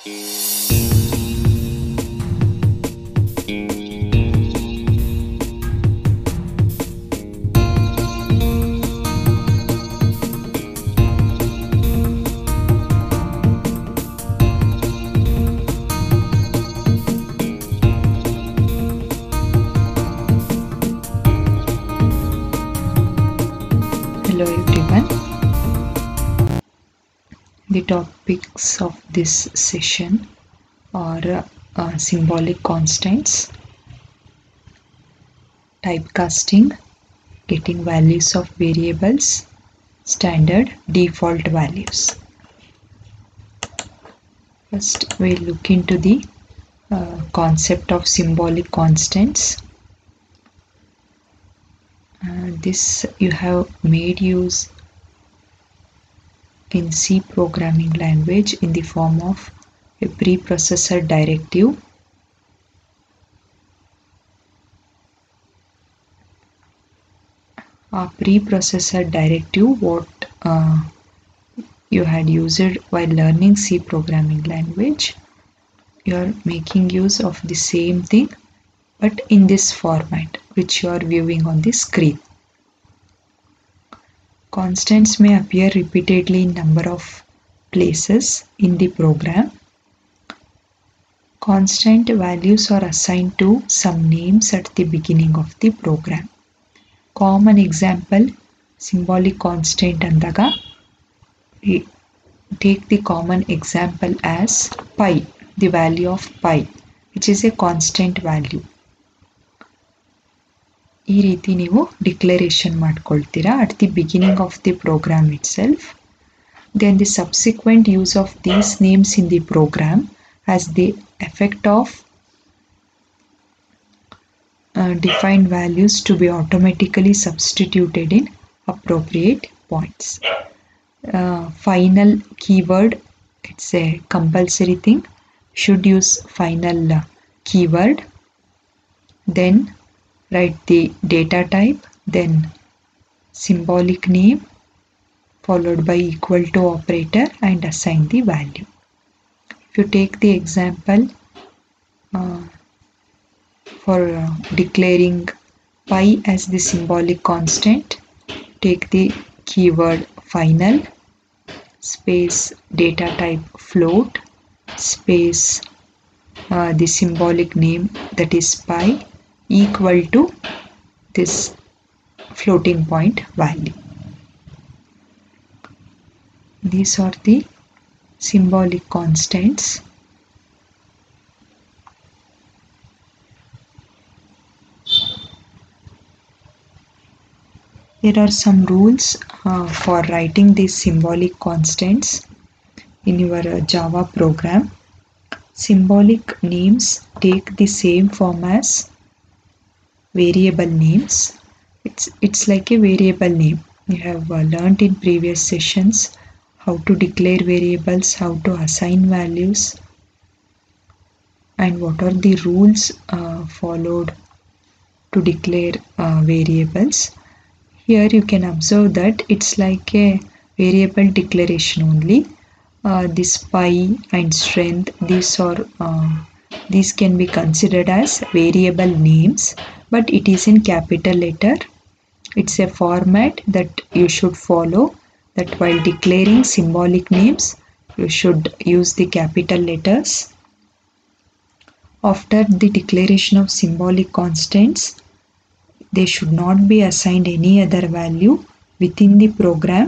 Hello everyone. The topics of this session are symbolic constants, typecasting, getting values of variables, standard default values. First, we'll look into the concept of symbolic constants. This you have made use in C programming language in the form of a preprocessor directive. A preprocessor directive what you had used while learning C programming language. You are making use of the same thing but in this format which you are viewing on the screen. Constants may appear repeatedly in number of places in the program. Constant values are assigned to some names at the beginning of the program. Common example, symbolic constant andaga, we take the common example as pi, the value of pi, which is a constant value. ಈ ರೀತಿ ನೀವು declaration ಮಾಡ್ಕೊಳ್ತೀರಾ at the beginning of the program itself. Then the subsequent use of these names in the program has the effect of defined values to be automatically substituted in appropriate points. Final keyword, it's a compulsory thing, should use final keyword, then write the data type, then symbolic name followed by equal to operator and assign the value. If you take the example for declaring pi as the symbolic constant, take the keyword final space data type float space the symbolic name that is pi equal to this floating point value. These are the symbolic constants. There are some rules for writing these symbolic constants in your Java program. Symbolic names take the same form as variable names. It's like a variable name. You have learnt in previous sessions how to declare variables, how to assign values, and what are the rules followed to declare variables. Here you can observe that it's like a variable declaration only. This pi and strength, these can be considered as variable names, but it is in capital letter. It's a format that you should follow, that while declaring symbolic names you should use the capital letters. After the declaration of symbolic constants, they should not be assigned any other value within the program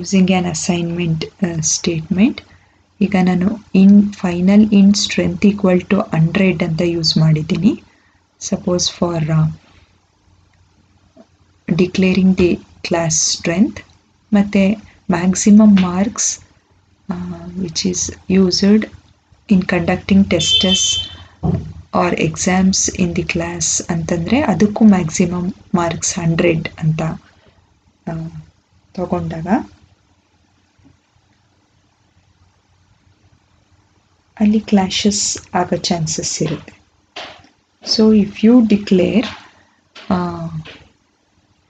using an assignment statement. ಈಗ ನಾನು final in strength equal to 100 ಅಂತ use ಮಾಡಿದ್ದೀನಿ. Suppose for declaring the class strength, ಮತ್ತು maximum marks which is used in conducting tests or exams in the class ಅಂತಂದರೆ ಅದಕ್ಕೂ maximum marks 100 ಅಂತ ತಗೊಂಡಾಗ ಅಲ್ಲಿ ಕ್ಲಾಶಸ್ ಆಗೋ ಚಾನ್ಸಸ್ ಇರುತ್ತೆ. So if you declare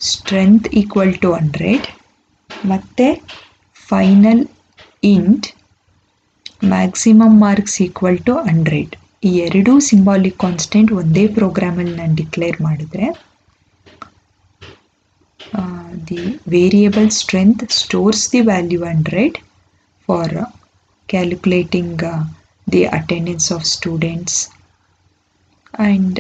strength equal to 100 ಮತ್ತು final int maximum marks equal to 100. ಈ ಎರಡೂ ಸಿಂಬಾಲಿಕ್ ಕಾನ್ಸ್ಟೆಂಟ್ ಒಂದೇ ಪ್ರೋಗ್ರಾಮಲ್ಲಿ ನಾನು ಡಿಕ್ಲೇರ್ ಮಾಡಿದ್ರೆ the variable strength stores the value 100 for calculating the attendance of students and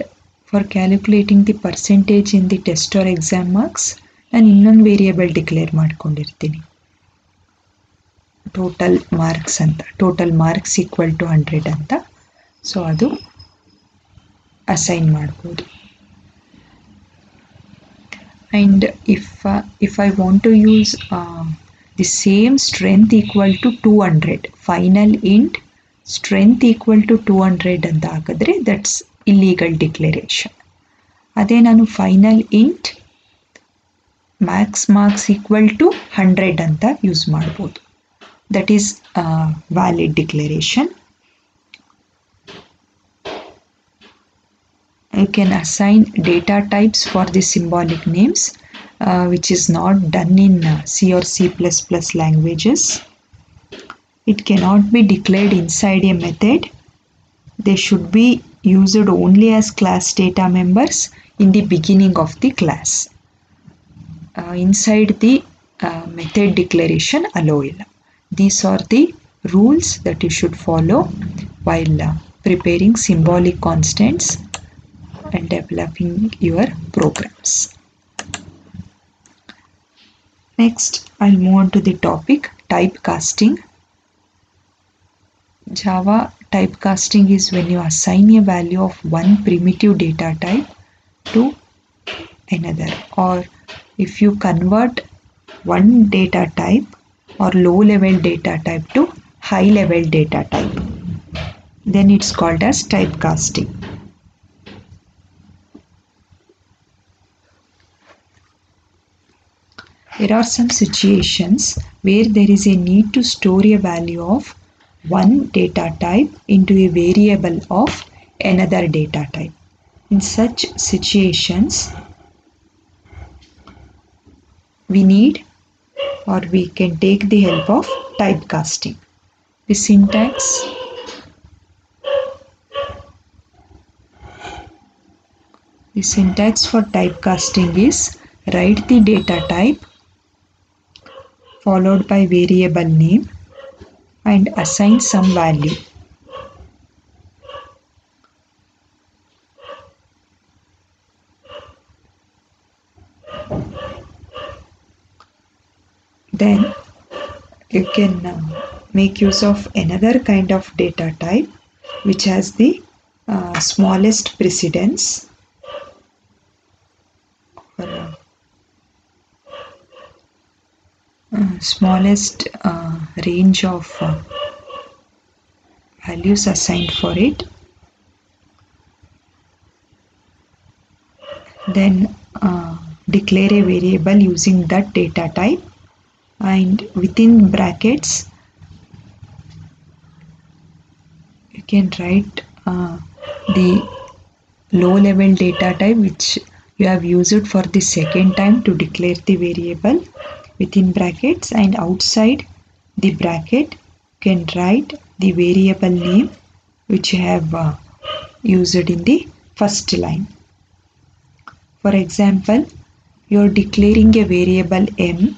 for calculating the percentage in the test or exam marks ನಾನು ಇನ್ನೊಂದು variable declare ಮಾಡ್ಕೊಂಡಿರ್ತೀನಿ total marks ಅಂತ total marks equal to 100 ಅಂತ so ಅದು assign ಮಾಡ್ಬೋದು and if I want to use the same strength equal to 200 final int strength equal to 200 ಅಂತ ಹಾಕಿದ್ರೆ that's illegal declaration. ಅದೇ ನಾನು final int max marks equal to 100 ಅಂತ use ಮಾಡ್ಬೋದು that is valid declaration. You can assign data types for the symbolic names which is not done in C or C++ languages. It cannot be declared inside a method. They should be used only as class data members in the beginning of the class. Inside the method declaration allow illa. These are the rules that you should follow while preparing symbolic constants and developing your programs. Next, I'll move on to the topic typecasting. Java typecasting is when you assign a value of one primitive data type to another, or if you convert one data type or low level data type to high level data type, then it's called as typecasting. There are some situations where there is a need to store a value of one data type into a variable of another data type. In such situations, we need or we can take the help of typecasting. The syntax for typecasting is write the data type followed by variable name and assign some value. Then you can make use of another kind of data type which has the smallest precedence or smallest range of values assigned for it. Then declare a variable using that data type, and within brackets you can write the low level data type which you have used for the second time to declare the variable within brackets, and outside the bracket you can write the variable name which you have used in the first line. For example, you are declaring a variable m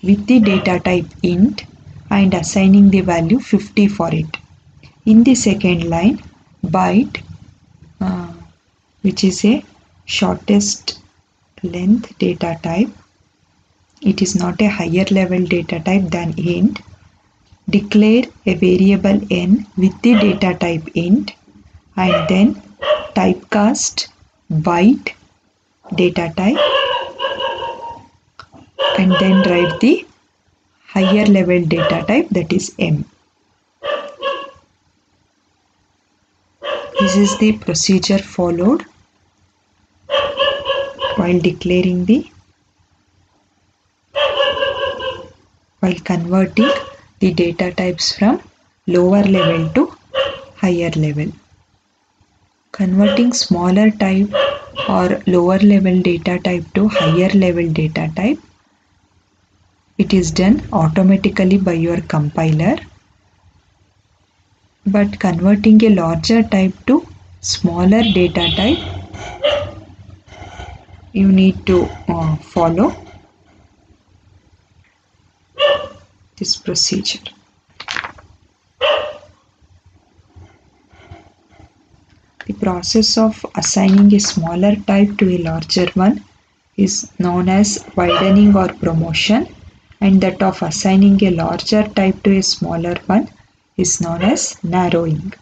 with the data type int and assigning the value 50 for it. In the second line, byte which is a shortest length data type, it is not a higher level data type than int, declare a variable n with the data type int and then typecast byte data type and then write the higher level data type, that is m. This is the procedure followed while converting the data types from lower level to higher level. Converting smaller type or lower level data type to higher level data type it is done automatically by your compiler, but converting a larger type to smaller data type, you need to follow this procedure. The process of assigning a smaller type to a larger one is known as widening or promotion, and that of assigning a larger type to a smaller one is known as narrowing.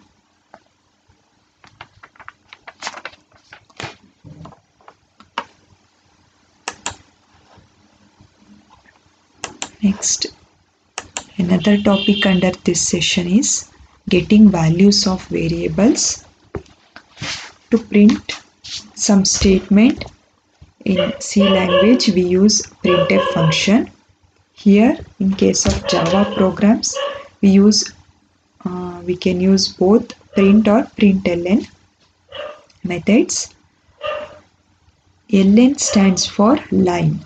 Next, another topic under this session is getting values of variables. To print some statement in C language, we use printf function. Here, in case of Java programs, we can use both print or println methods. ln stands for line.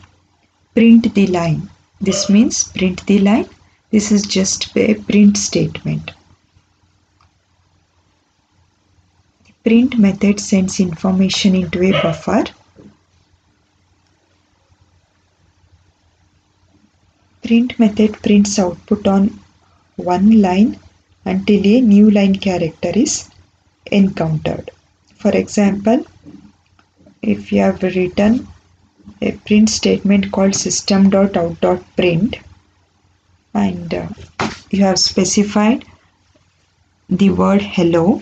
Print the line. This means print the line. This is just a print statement. The print method sends information into a buffer. Print method prints output on one line until a new line character is encountered. For example, if you have written a print statement called system.out.print and you have specified the word hello,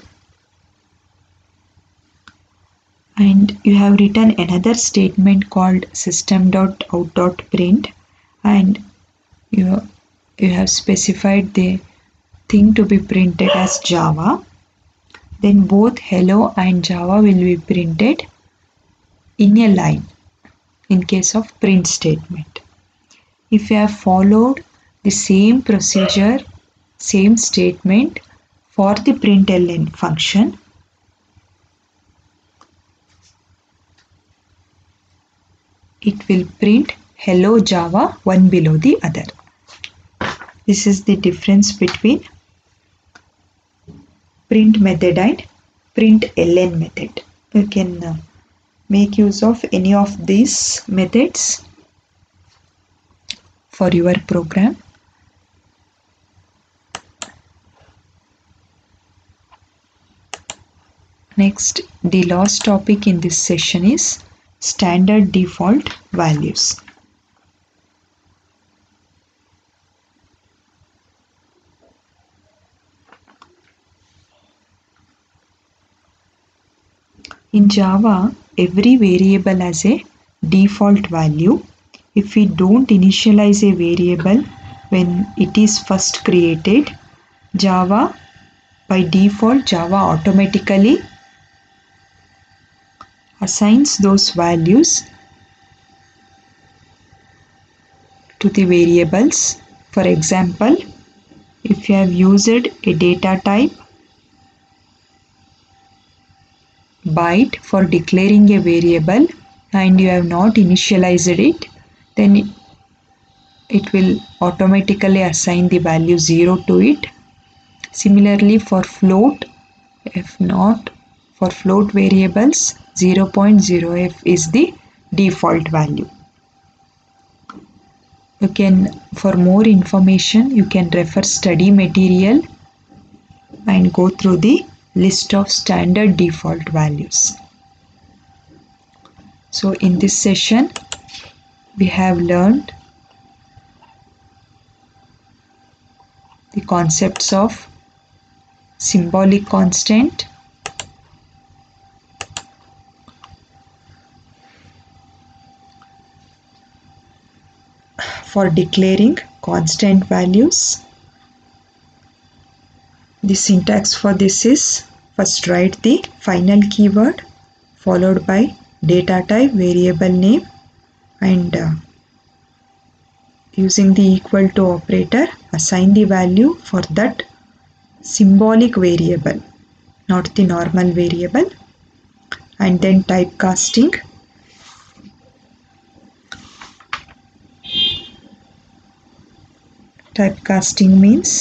and you have written another statement called system.out.print and you have specified the thing to be printed as Java, then both hello and Java will be printed in a line in case of print statement. If you have followed the same procedure, same statement for the println function, it will print hello Java one below the other. This is the difference between print method and println method. You can make use of any of these methods for your program. Next, the last topic in this session is standard default values. In Java, every variable has a default value. If we don't initialize a variable when it is first created, by default, Java automatically assigns those values to the variables. For example, if you have used a data type byte for declaring a variable and you have not initialized it, then it will automatically assign the value 0 to it. Similarly for float, if not for float variables, 0.0f is the default value. You can, for more information, you can refer study material and go through the list of standard default values. So in this session, we have learned the concepts of symbolic constant, for declaring constant values. The syntax for this is first write the final keyword followed by data type, variable name, and using the equal to operator assign the value for that symbolic variable, not the normal variable, and then typecasting. Typecasting means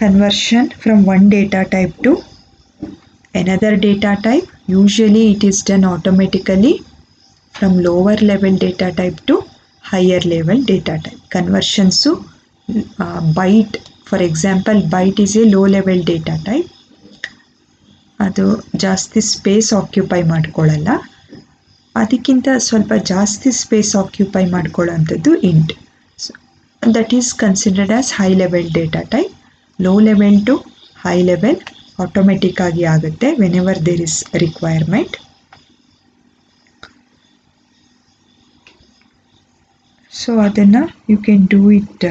conversion from one data type to another data type. Usually it is done automatically from lower level data type to higher level data type. Conversions byte, for example, byte is a low level data type. ಅದು ಜಾಸ್ತಿ space occupy ಮಾಡ್ಕೊಳ್ಳಲ್ಲ. ಅದಕ್ಕಿಂತ ಸ್ವಲ್ಪ ಜಾಸ್ತಿ space occupy ಮಾಡ್ಕೊಳ್ಳೋಂಥದ್ದು int. That is considered as high level data type. Low level to high level automatic ಆಗಿ ಆಗುತ್ತೆ whenever there is requirement. So ಅದನ್ನು you can do it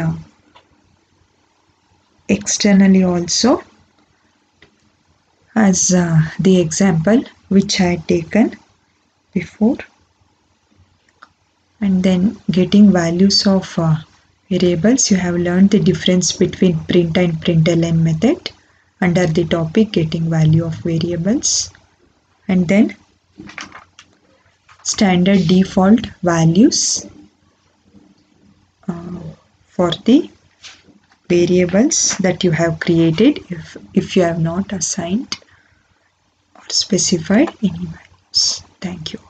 externally also, as the example which I had taken before. And then getting values of variables, you have learned the difference between print and println method under the topic getting value of variables. And then standard default values for the variables that you have created if you have not assigned or specified any values. Thank you.